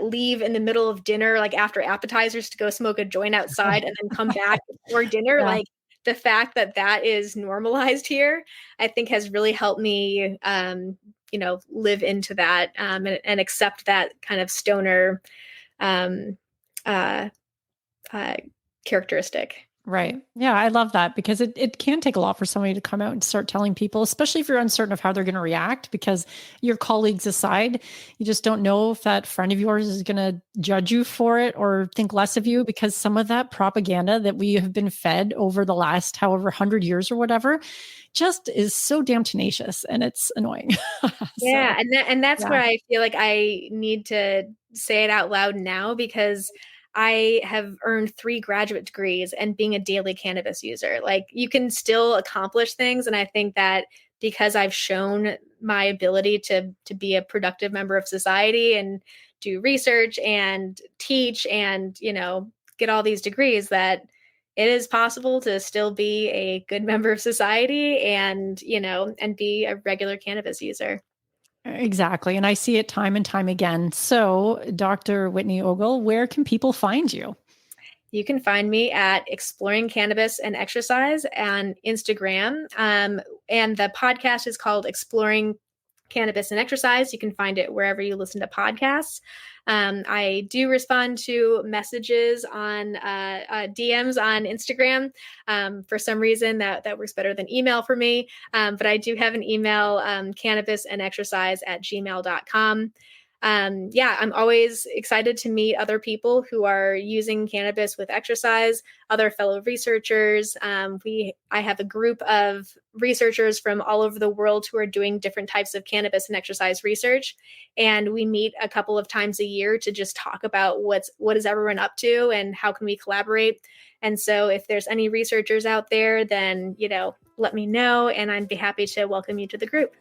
leave in the middle of dinner, like after appetizers, to go smoke a joint outside and then come back before dinner. Like the fact that that is normalized here, I think has really helped me, you know, live into that and accept that kind of stoner characteristic. Right. Yeah, I love that, because it can take a lot for somebody to come out and start telling people, especially if you're uncertain of how they're going to react, because your colleagues aside, you just don't know if that friend of yours is going to judge you for it or think less of you, because some of that propaganda that we have been fed over the last however 100 years or whatever just is so damn tenacious, and it's annoying. Yeah. And that's where I feel like I need to say it out loud now, because I have earned 3 graduate degrees and being a daily cannabis user. Like, you can still accomplish things. And I think that because I've shown my ability to be a productive member of society and do research and teach and, you know, get all these degrees, that it is possible to still be a good member of society and, you know, and be a regular cannabis user. Exactly. And I see it time and time again. So, Dr. Whitney Ogle, where can people find you? You can find me at Exploring Cannabis and Exercise on Instagram. And the podcast is called Exploring Cannabis and Exercise. You can find it wherever you listen to podcasts. I do respond to messages on DMs on Instagram. For some reason, that works better than email for me. But I do have an email, cannabisandexercise@gmail.com. I'm always excited to meet other people who are using cannabis with exercise, other fellow researchers. I have a group of researchers from all over the world who are doing different types of cannabis and exercise research. And we meet a couple of times a year to just talk about what is everyone up to and how can we collaborate. And so if there's any researchers out there, then, let me know, and I'd be happy to welcome you to the group.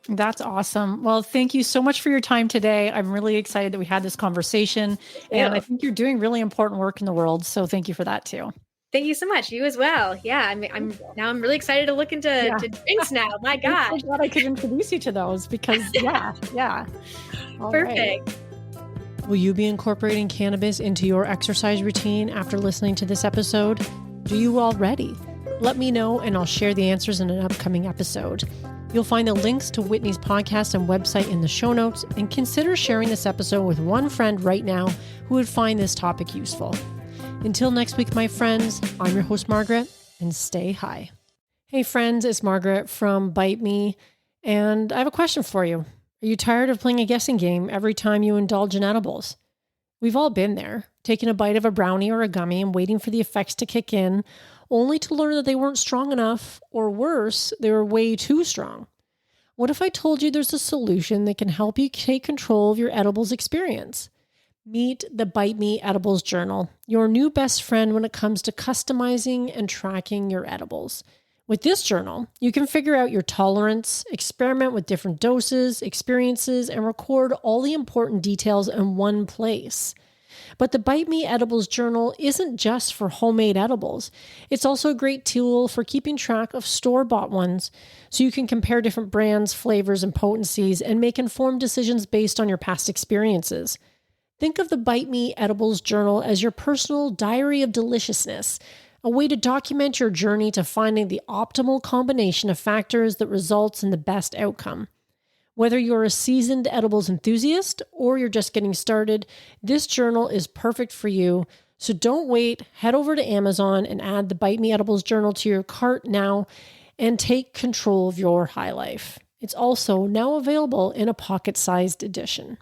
That's awesome. Well, thank you so much for your time today. I'm really excited that we had this conversation, and I think you're doing really important work in the world. So thank you for that too. Thank you so much. You as well. Yeah, I'm really excited to look into drinks now. My gosh. I'm so glad I could introduce you to those because yeah. All perfect. Right. Will you be incorporating cannabis into your exercise routine after listening to this episode? Do you already? Let me know and I'll share the answers in an upcoming episode. You'll find the links to Whitney's podcast and website in the show notes, and consider sharing this episode with one friend right now who would find this topic useful. Until next week, my friends, I'm your host, Margaret, and stay high. Hey friends, it's Margaret from Bite Me, and I have a question for you. Are you tired of playing a guessing game every time you indulge in edibles? We've all been there, taking a bite of a brownie or a gummy and waiting for the effects to kick in, only to learn that they weren't strong enough, or worse, they were way too strong. What if I told you there's a solution that can help you take control of your edibles experience? Meet the Bite Me Edibles Journal, your new best friend when it comes to customizing and tracking your edibles. With this journal, you can figure out your tolerance, experiment with different doses, experiences, and record all the important details in one place. But the Bite Me Edibles Journal isn't just for homemade edibles. It's also a great tool for keeping track of store-bought ones, so you can compare different brands, flavors, and potencies and make informed decisions based on your past experiences. Think of the Bite Me Edibles Journal as your personal diary of deliciousness, a way to document your journey to finding the optimal combination of factors that results in the best outcome. Whether you're a seasoned edibles enthusiast or you're just getting started, this journal is perfect for you. So don't wait. Head over to Amazon and add the Bite Me Edibles Journal to your cart now and take control of your high life. It's also now available in a pocket-sized edition.